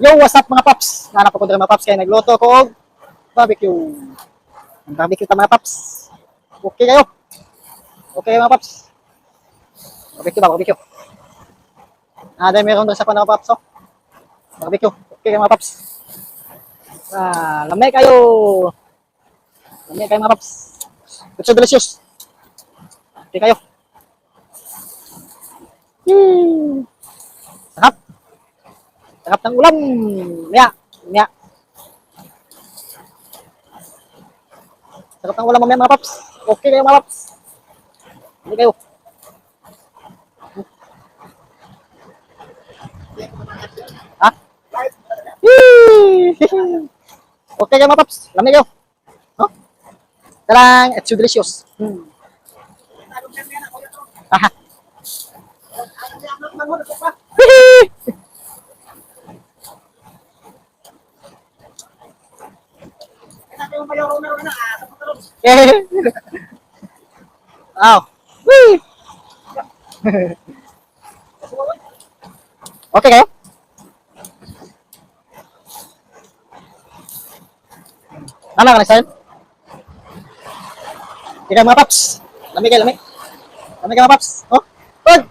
Yo, what's up mga paps? Nanap ko mga paps kaya nagluto ko og barbecue. Ang barbecue ta mga paps. Okay kayo? Okay mga paps? Barbecue ba? Barbecue. Dahil meron doon sa panahon paps. Oh. Barbecue. Okay kayo mga paps. Lamay kayo. Lamay kayo mga paps. It's so delicious. Okay kayo. Sarap. Sarap ng ulam. Maya. Maya. Sarap ng ulam mamaya mga paps. Okay kayo mga paps. Hindi kayo. Ha? Okay kayo mga paps. Lamig kayo. Huh? Talang, it's so delicious. Aha. Wow. Whee! Okay kayo? Tama ka na, Sir? Ikaw mga paps. Lamig kayo, lamig. Lamig kayo mga paps. Oh, good.